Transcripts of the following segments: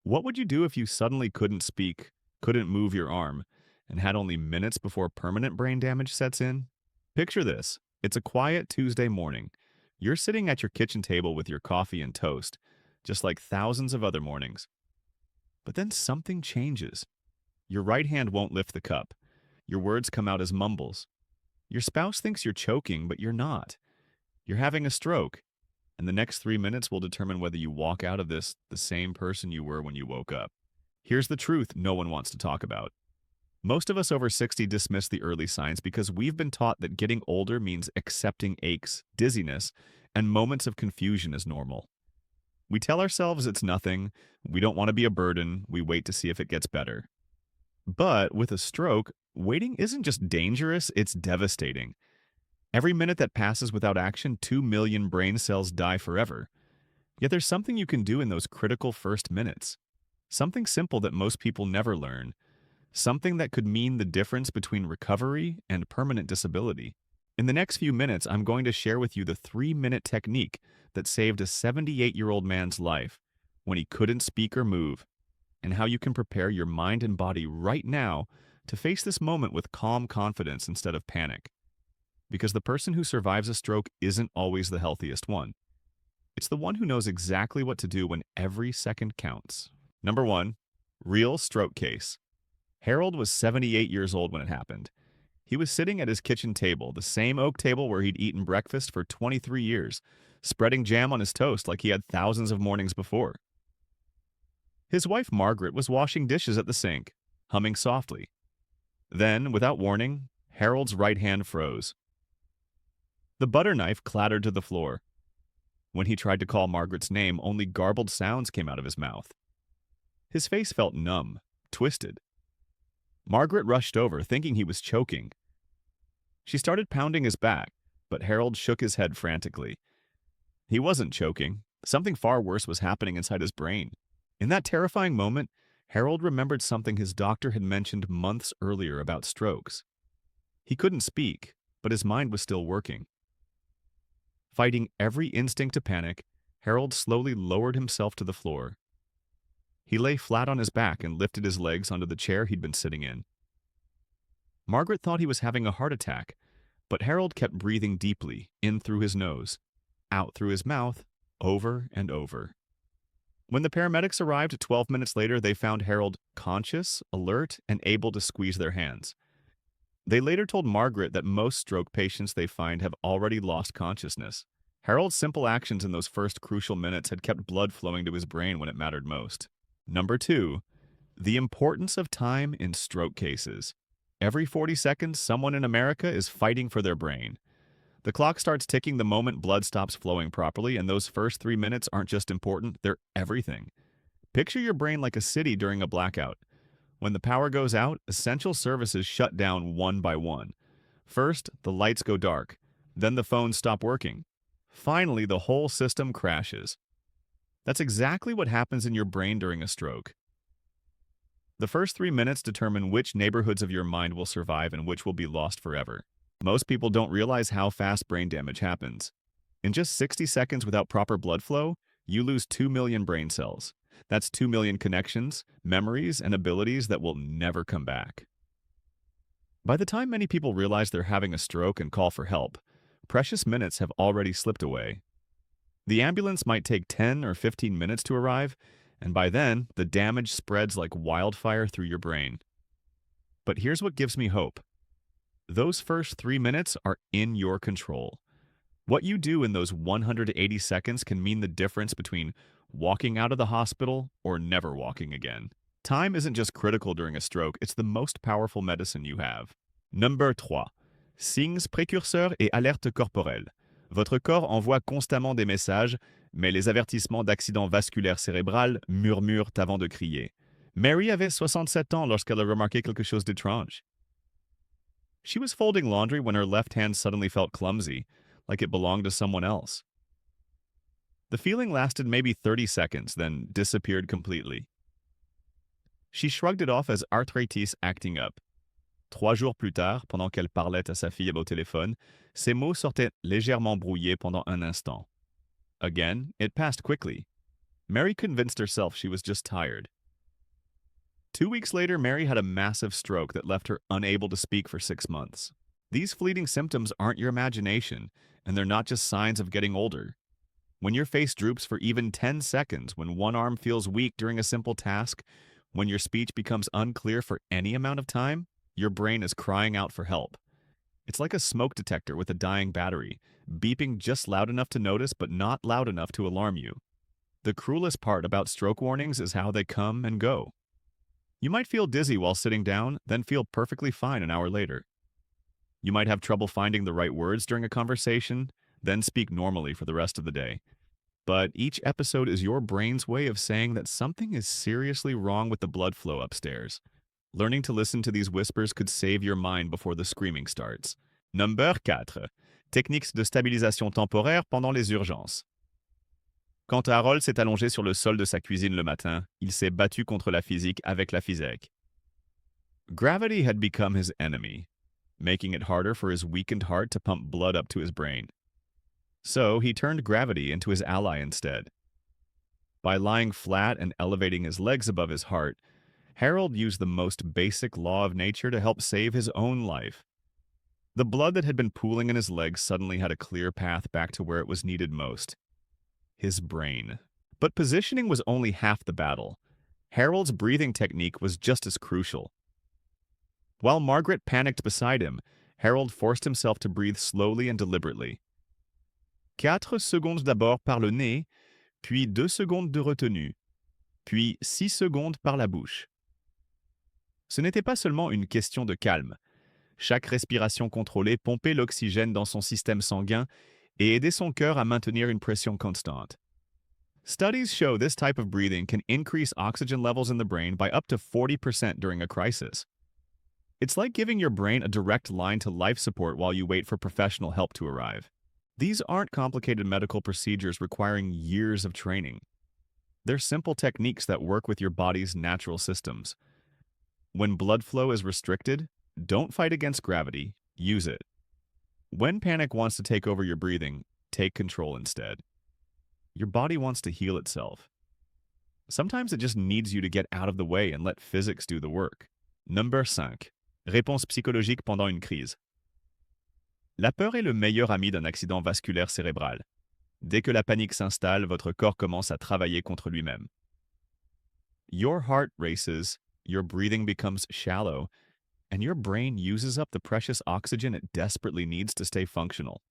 What would you do if you suddenly couldn't speak, couldn't move your arm, and had only minutes before permanent brain damage sets in? Picture this. It's a quiet Tuesday morning. You're sitting at your kitchen table with your coffee and toast, just like thousands of other mornings. But then something changes. Your right hand won't lift the cup. Your words come out as mumbles. Your spouse thinks you're choking, but you're not. You're having a stroke, and the next 3 minutes will determine whether you walk out of this the same person you were when you woke up. Here's the truth no one wants to talk about. Most of us over 60 dismiss the early signs because we've been taught that getting older means accepting aches, dizziness, and moments of confusion as normal. We tell ourselves it's nothing, we don't want to be a burden, we wait to see if it gets better. But with a stroke, waiting isn't just dangerous, it's devastating. Every minute that passes without action, 2 million brain cells die forever. Yet there's something you can do in those critical first minutes. Something simple that most people never learn. Something that could mean the difference between recovery and permanent disability. In the next few minutes, I'm going to share with you the 3-minute technique that saved a 78-year-old man's life when he couldn't speak or move, and how you can prepare your mind and body right now to face this moment with calm confidence instead of panic. Because the person who survives a stroke isn't always the healthiest one. It's the one who knows exactly what to do when every second counts. Number 1, real stroke case. Harold was 78 years old when it happened. He was sitting at his kitchen table, the same oak table where he'd eaten breakfast for 23 years, spreading jam on his toast like he had thousands of mornings before. His wife Margaret was washing dishes at the sink, humming softly. Then, without warning, Harold's right hand froze. The butter knife clattered to the floor. When he tried to call Margaret's name, only garbled sounds came out of his mouth. His face felt numb, twisted. Margaret rushed over, thinking he was choking. She started pounding his back, but Harold shook his head frantically. He wasn't choking. Something far worse was happening inside his brain. In that terrifying moment, Harold remembered something his doctor had mentioned months earlier about strokes. He couldn't speak, but his mind was still working. Fighting every instinct to panic, Harold slowly lowered himself to the floor. He lay flat on his back and lifted his legs onto the chair he'd been sitting in. Margaret thought he was having a heart attack, but Harold kept breathing deeply, in through his nose, out through his mouth, over and over. When the paramedics arrived 12 minutes later, they found Harold conscious, alert, and able to squeeze their hands. They later told Margaret that most stroke patients they find have already lost consciousness. Harold's simple actions in those first crucial minutes had kept blood flowing to his brain when it mattered most. Number 2, the importance of time in stroke cases. Every 40 seconds, someone in America is fighting for their brain. The clock starts ticking the moment blood stops flowing properly, and those first 3 minutes aren't just important, they're everything. Picture your brain like a city during a blackout. When the power goes out, essential services shut down one by one. First, the lights go dark. Then the phones stop working. Finally, the whole system crashes. That's exactly what happens in your brain during a stroke. The first 3 minutes determine which neighborhoods of your mind will survive and which will be lost forever. Most people don't realize how fast brain damage happens. In just 60 seconds without proper blood flow, you lose 2 million brain cells. That's 2 million connections, memories, and abilities that will never come back. By the time many people realize they're having a stroke and call for help, precious minutes have already slipped away. The ambulance might take 10 or 15 minutes to arrive, and by then, the damage spreads like wildfire through your brain. But here's what gives me hope. Those first 3 minutes are in your control. What you do in those 180 seconds can mean the difference between walking out of the hospital or never walking again. Time isn't just critical during a stroke, it's the most powerful medicine you have. Number 3. Signes précurseurs et alertes corporelles. Votre corps envoie constamment des messages, mais les avertissements d'accident vasculaire cérébral murmurent avant de crier. Mary avait 67 ans lorsqu'elle a remarqué quelque chose d'étrange. She was folding laundry when her left hand suddenly felt clumsy, like it belonged to someone else. The feeling lasted maybe 30 seconds, then disappeared completely. She shrugged it off as arthritis acting up. 3 jours plus tard, pendant qu'elle parlait à sa fille au téléphone, ses mots sortaient légèrement brouillés pendant un instant. Again, it passed quickly. Mary convinced herself she was just tired. 2 weeks later, Mary had a massive stroke that left her unable to speak for 6 months. These fleeting symptoms aren't your imagination, and they're not just signs of getting older. When your face droops for even 10 seconds, when one arm feels weak during a simple task, when your speech becomes unclear for any amount of time, your brain is crying out for help. It's like a smoke detector with a dying battery, beeping just loud enough to notice but not loud enough to alarm you. The cruelest part about stroke warnings is how they come and go. You might feel dizzy while sitting down, then feel perfectly fine an hour later. You might have trouble finding the right words during a conversation, then speak normally for the rest of the day. But each episode is your brain's way of saying that something is seriously wrong with the blood flow upstairs. Learning to listen to these whispers could save your mind before the screaming starts. Number 4. Techniques de stabilisation temporaire pendant les urgences. Quand Harold s'est allongé sur le sol de sa cuisine le matin, il s'est battu contre la physique avec la physique. Gravity had become his enemy, making it harder for his weakened heart to pump blood up to his brain. So he turned gravity into his ally instead. By lying flat and elevating his legs above his heart, Harold used the most basic law of nature to help save his own life. The blood that had been pooling in his legs suddenly had a clear path back to where it was needed most. His brain. But positioning was only half the battle. Harold's breathing technique was just as crucial. While Margaret panicked beside him, Harold forced himself to breathe slowly and deliberately. 4 secondes d'abord par le nez, puis 2 secondes de retenue, puis 6 secondes par la bouche. Ce n'était pas seulement une question de calme. Chaque respiration contrôlée pompait l'oxygène dans son système sanguin et aidait son cœur à maintenir une pression constante. Studies show this type of breathing can increase oxygen levels in the brain by up to 40% during a crisis. It's like giving your brain a direct line to life support while you wait for professional help to arrive. These aren't complicated medical procedures requiring years of training. They're simple techniques that work with your body's natural systems. When blood flow is restricted, don't fight against gravity, use it. When panic wants to take over your breathing, take control instead. Your body wants to heal itself. Sometimes it just needs you to get out of the way and let physics do the work. Number 5. Réponse psychologique pendant une crise. La peur est le meilleur ami d'un accident vasculaire cérébral. Dès que la panique s'installe, votre corps commence à travailler contre lui-même. Your heart races, your breathing becomes shallow, and your brain uses up the precious oxygen it desperately needs to stay functional.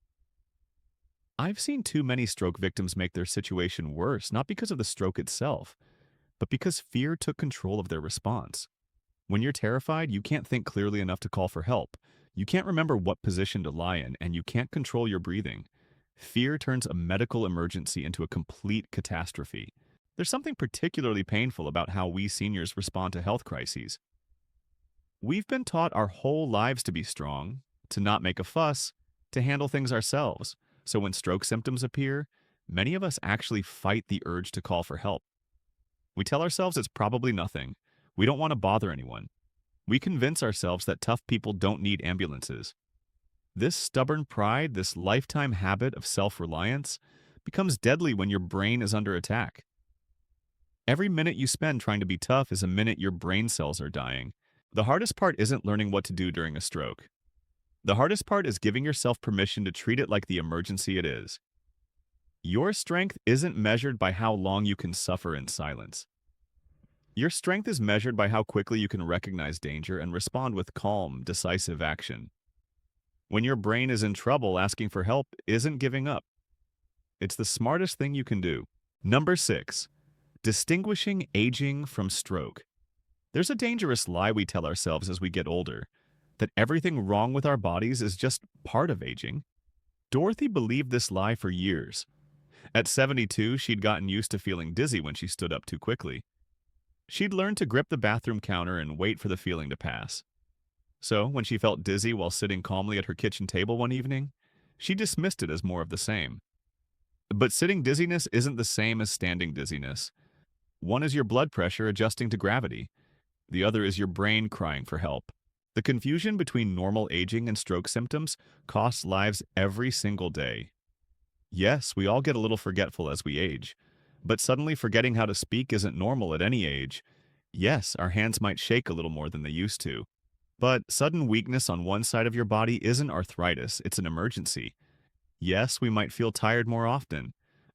I've seen too many stroke victims make their situation worse, not because of the stroke itself, but because fear took control of their response. When you're terrified, you can't think clearly enough to call for help. You can't remember what position to lie in, and you can't control your breathing. Fear turns a medical emergency into a complete catastrophe. There's something particularly painful about how we seniors respond to health crises. We've been taught our whole lives to be strong, to not make a fuss, to handle things ourselves. So when stroke symptoms appear, many of us actually fight the urge to call for help. We tell ourselves it's probably nothing. We don't want to bother anyone. We convince ourselves that tough people don't need ambulances. This stubborn pride, this lifetime habit of self-reliance, becomes deadly when your brain is under attack. Every minute you spend trying to be tough is a minute your brain cells are dying. The hardest part isn't learning what to do during a stroke. The hardest part is giving yourself permission to treat it like the emergency it is. Your strength isn't measured by how long you can suffer in silence. Your strength is measured by how quickly you can recognize danger and respond with calm, decisive action. When your brain is in trouble, asking for help isn't giving up. It's the smartest thing you can do. Number 6. Distinguishing aging from stroke. There's a dangerous lie we tell ourselves as we get older, that everything wrong with our bodies is just part of aging. Dorothy believed this lie for years. At 72, she'd gotten used to feeling dizzy when she stood up too quickly. She'd learned to grip the bathroom counter and wait for the feeling to pass. So, when she felt dizzy while sitting calmly at her kitchen table one evening, she dismissed it as more of the same. But sitting dizziness isn't the same as standing dizziness. One is your blood pressure adjusting to gravity. The other is your brain crying for help. The confusion between normal aging and stroke symptoms costs lives every single day. Yes, we all get a little forgetful as we age, But suddenly forgetting how to speak isn't normal at any age. Yes, our hands might shake a little more than they used to. But sudden weakness on one side of your body isn't arthritis, it's an emergency. Yes, we might feel tired more often.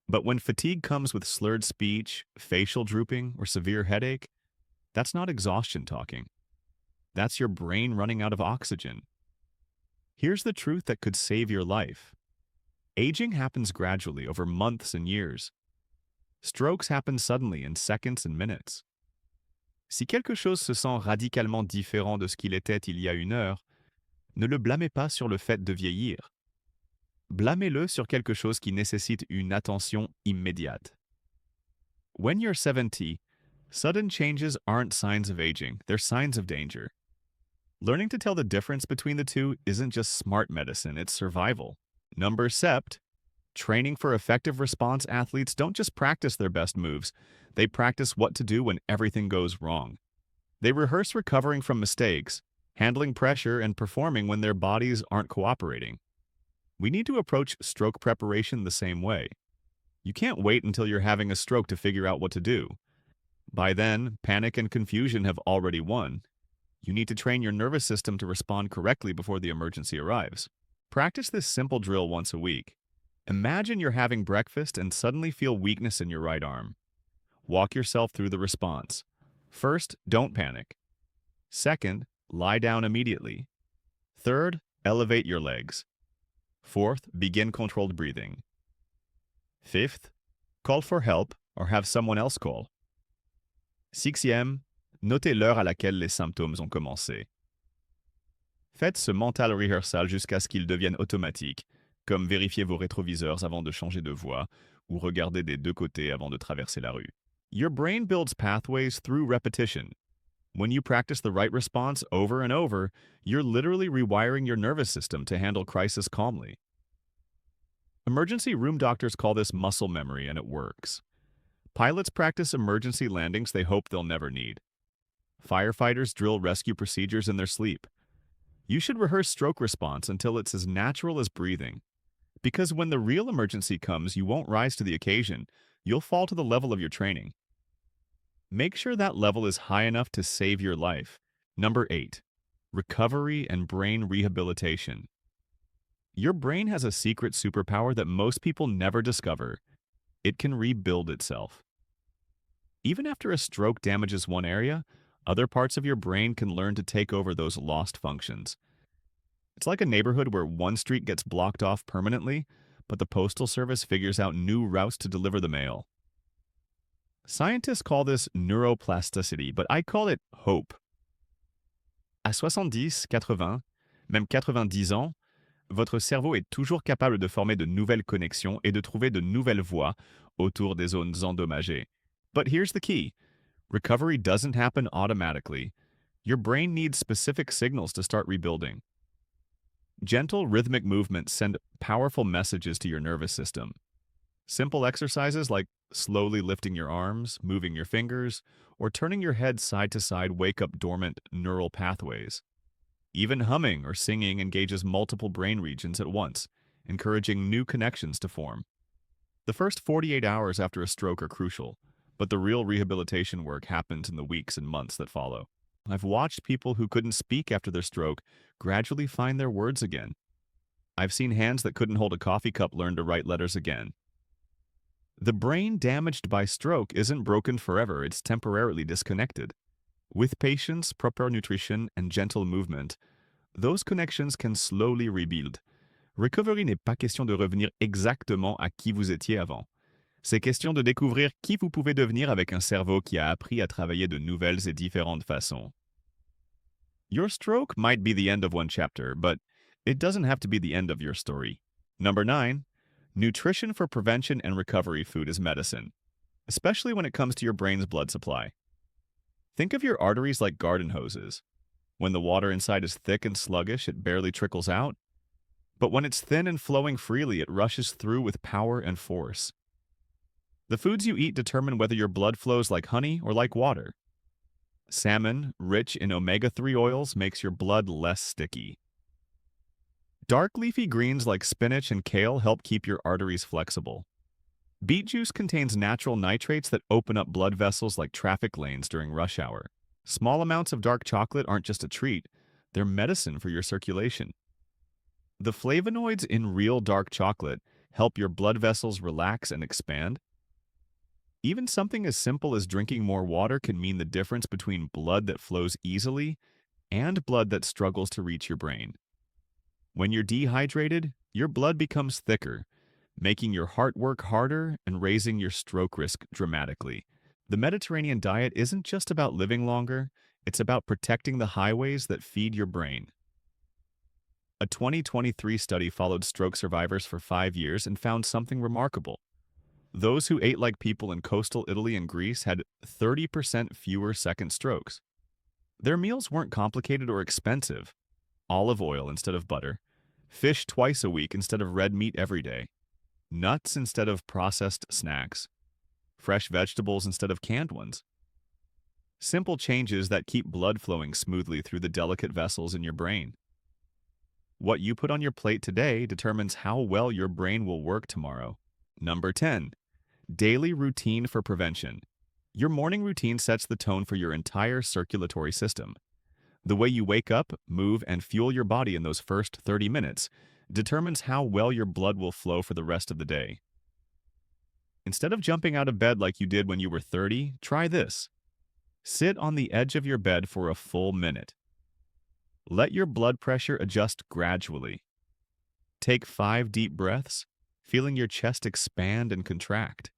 But when fatigue comes with slurred speech, facial drooping, or severe headache, that's not exhaustion talking. That's your brain running out of oxygen. Here's the truth that could save your life. Aging happens gradually over months and years. Strokes happen suddenly in seconds and minutes. Si quelque chose se sent radicalement différent de ce qu'il était il y a une heure, ne le blâmez pas sur le fait de vieillir. Blâmez-le sur quelque chose qui nécessite une attention immédiate. When you're 70, sudden changes aren't signs of aging, they're signs of danger. Learning to tell the difference between the two isn't just smart medicine, it's survival. Number 7. Training for effective response athletes don't just practice their best moves, they practice what to do when everything goes wrong. They rehearse recovering from mistakes, handling pressure, and performing when their bodies aren't cooperating. We need to approach stroke preparation the same way. You can't wait until you're having a stroke to figure out what to do. By then, panic and confusion have already won. You need to train your nervous system to respond correctly before the emergency arrives. Practice this simple drill once a week. Imagine you're having breakfast and suddenly feel weakness in your right arm. Walk yourself through the response. First, don't panic. Second, lie down immediately. Third, elevate your legs. Fourth, begin controlled breathing. Fifth, call for help or have someone else call. Sixième, notez l'heure à laquelle les symptômes ont commencé. Faites ce mental rehearsal jusqu'à ce qu'il devienne automatique, comme vérifier vos rétroviseurs avant de changer de voie ou regarder des deux côtés avant de traverser la rue. Your brain builds pathways through repetition. When you practice the right response over and over, you're literally rewiring your nervous system to handle crisis calmly. Emergency room doctors call this muscle memory, and it works. Pilots practice emergency landings they hope they'll never need. Firefighters drill rescue procedures in their sleep. You should rehearse stroke response until it's as natural as breathing. Because when the real emergency comes, you won't rise to the occasion. You'll fall to the level of your training. Make sure that level is high enough to save your life. Number 8. Recovery and brain rehabilitation. Your brain has a secret superpower that most people never discover. It can rebuild itself. Even after a stroke damages one area, other parts of your brain can learn to take over those lost functions. It's like a neighborhood where one street gets blocked off permanently, but the Postal Service figures out new routes to deliver the mail. Scientists call this neuroplasticity, but I call it hope. À 70, 80, même 90 ans, votre cerveau est toujours capable de former de nouvelles connexions et de trouver de nouvelles voies autour des zones endommagées. But here's the key. Recovery doesn't happen automatically. Your brain needs specific signals to start rebuilding. Gentle, rhythmic movements send powerful messages to your nervous system. Simple exercises like slowly lifting your arms, moving your fingers, or turning your head side to side wake up dormant neural pathways. Even humming or singing engages multiple brain regions at once, encouraging new connections to form. The first 48 hours after a stroke are crucial, but the real rehabilitation work happens in the weeks and months that follow. I've watched people who couldn't speak after their stroke gradually find their words again. I've seen hands that couldn't hold a coffee cup learn to write letters again. The brain damaged by stroke isn't broken forever, it's temporarily disconnected. With patience, proper nutrition, and gentle movement, those connections can slowly rebuild. Recovery n'est pas question de revenir exactement à qui vous étiez avant. C'est question de découvrir qui vous pouvez devenir avec un cerveau qui a appris à travailler de nouvelles et différentes façons. Your stroke might be the end of one chapter, but it doesn't have to be the end of your story. Number 9. Nutrition for prevention and recovery food is medicine, especially when it comes to your brain's blood supply. Think of your arteries like garden hoses. When the water inside is thick and sluggish, it barely trickles out. But when it's thin and flowing freely, it rushes through with power and force. The foods you eat determine whether your blood flows like honey or like water. Salmon, rich in omega-3 oils, makes your blood less sticky. Dark leafy greens like spinach and kale help keep your arteries flexible. Beet juice contains natural nitrates that open up blood vessels like traffic lanes during rush hour. Small amounts of dark chocolate aren't just a treat, they're medicine for your circulation. The flavonoids in real dark chocolate help your blood vessels relax and expand. Even something as simple as drinking more water can mean the difference between blood that flows easily and blood that struggles to reach your brain. When you're dehydrated, your blood becomes thicker, making your heart work harder and raising your stroke risk dramatically. The Mediterranean diet isn't just about living longer, it's about protecting the highways that feed your brain. A 2023 study followed stroke survivors for 5 years and found something remarkable. Those who ate like people in coastal Italy and Greece had 30% fewer second strokes. Their meals weren't complicated or expensive. Olive oil instead of butter, fish twice a week instead of red meat every day, nuts instead of processed snacks, fresh vegetables instead of canned ones. Simple changes that keep blood flowing smoothly through the delicate vessels in your brain. What you put on your plate today determines how well your brain will work tomorrow. Number 10. Daily routine for prevention. Your morning routine sets the tone for your entire circulatory system. The way you wake up, move, and fuel your body in those first 30 minutes determines how well your blood will flow for the rest of the day. Instead of jumping out of bed like you did when you were 30, try this. Sit on the edge of your bed for a full minute. Let your blood pressure adjust gradually. Take 5 deep breaths, feeling your chest expand and contract.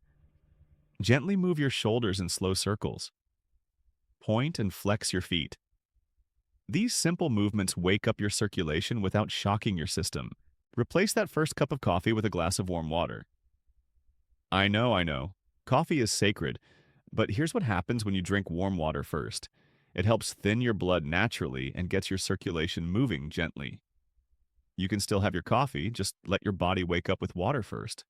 Gently move your shoulders in slow circles. Point and flex your feet. These simple movements wake up your circulation without shocking your system. Replace that first cup of coffee with a glass of warm water. I know. Coffee is sacred, but here's what happens when you drink warm water first. It helps thin your blood naturally and gets your circulation moving gently. You can still have your coffee, just let your body wake up with water first.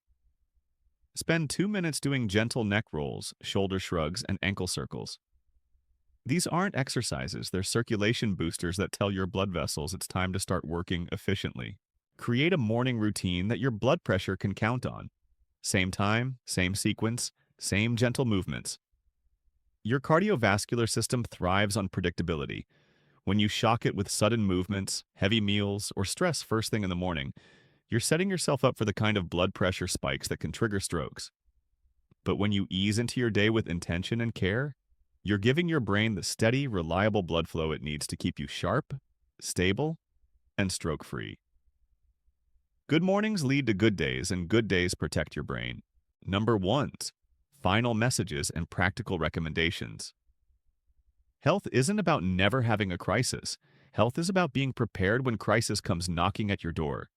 Spend 2 minutes doing gentle neck rolls, shoulder shrugs, and ankle circles. These aren't exercises, they're circulation boosters that tell your blood vessels it's time to start working efficiently. Create a morning routine that your blood pressure can count on. Same time, same sequence, same gentle movements. Your cardiovascular system thrives on predictability. When you shock it with sudden movements, heavy meals, or stress first thing in the morning, you're setting yourself up for the kind of blood pressure spikes that can trigger strokes. But when you ease into your day with intention and care, you're giving your brain the steady, reliable blood flow it needs to keep you sharp, stable, and stroke-free. Good mornings lead to good days, and good days protect your brain. Number 1. Final messages and practical recommendations. Health isn't about never having a crisis. Health is about being prepared when crisis comes knocking at your door.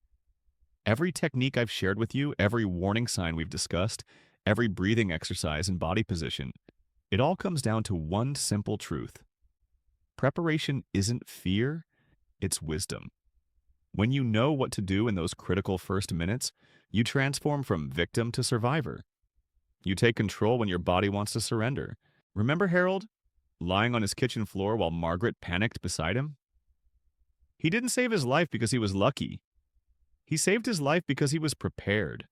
Every technique I've shared with you, every warning sign we've discussed, every breathing exercise and body position, it all comes down to one simple truth. Preparation isn't fear, it's wisdom. When you know what to do in those critical first minutes, you transform from victim to survivor. You take control when your body wants to surrender. Remember Harold, lying on his kitchen floor while Margaret panicked beside him? He didn't save his life because he was lucky. He saved his life because he was prepared.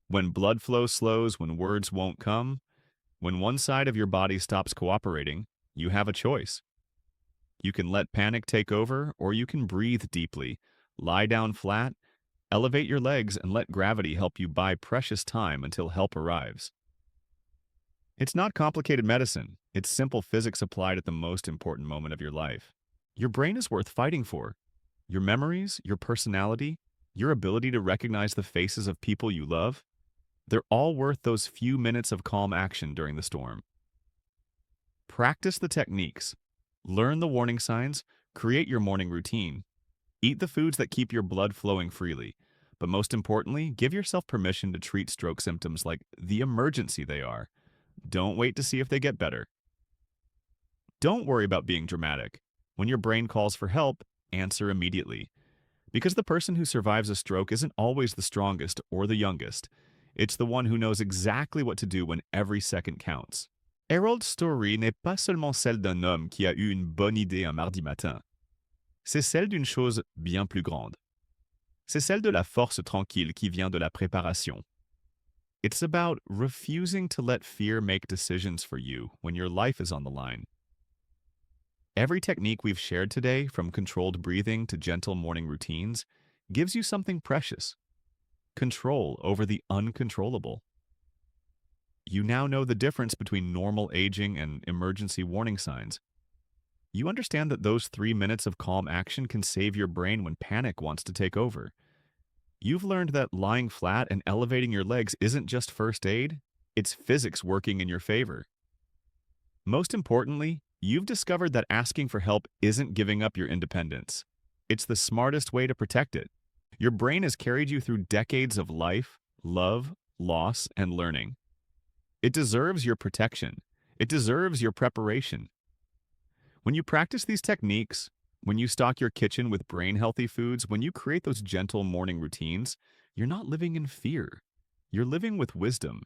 When blood flow slows, when words won't come, when one side of your body stops cooperating, you have a choice. You can let panic take over, or you can breathe deeply, lie down flat, elevate your legs, and let gravity help you buy precious time until help arrives. It's not complicated medicine. It's simple physics applied at the most important moment of your life. Your brain is worth fighting for. Your memories, your personality, your ability to recognize the faces of people you love, they're all worth those few minutes of calm action during the storm. Practice the techniques. Learn the warning signs. Create your morning routine. Eat the foods that keep your blood flowing freely. But most importantly, give yourself permission to treat stroke symptoms like the emergency they are. Don't wait to see if they get better. Don't worry about being dramatic. When your brain calls for help, answer immediately. Because the person who survives a stroke isn't always the strongest or the youngest. It's the one who knows exactly what to do when every second counts. Harold's story n'est pas seulement celle d'un homme qui a eu une bonne idée un mardi matin. C'est celle d'une chose bien plus grande. C'est celle de la force tranquille qui vient de la préparation. It's about refusing to let fear make decisions for you when your life is on the line. Every technique we've shared today, from controlled breathing to gentle morning routines, gives you something precious: control over the uncontrollable. You now know the difference between normal aging and emergency warning signs. You understand that those 3 minutes of calm action can save your brain when panic wants to take over. You've learned that lying flat and elevating your legs isn't just first aid, it's physics working in your favor. Most importantly, you've discovered that asking for help isn't giving up your independence. It's the smartest way to protect it. Your brain has carried you through decades of life, love, loss, and learning. It deserves your protection. It deserves your preparation. When you practice these techniques, when you stock your kitchen with brain-healthy foods, when you create those gentle morning routines, you're not living in fear. You're living with wisdom.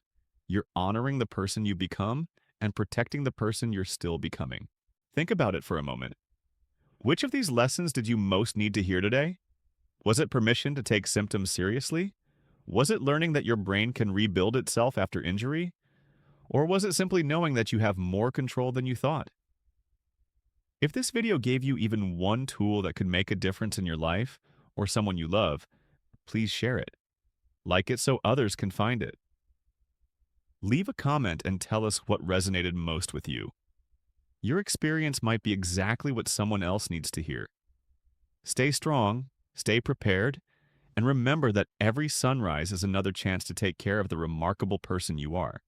You're honoring the person you become and protecting the person you're still becoming. Think about it for a moment. Which of these lessons did you most need to hear today? Was it permission to take symptoms seriously? Was it learning that your brain can rebuild itself after injury? Or was it simply knowing that you have more control than you thought? If this video gave you even one tool that could make a difference in your life or someone you love, please share it. Like it so others can find it. Leave a comment and tell us what resonated most with you. Your experience might be exactly what someone else needs to hear. Stay strong, stay prepared, and remember that every sunrise is another chance to take care of the remarkable person you are.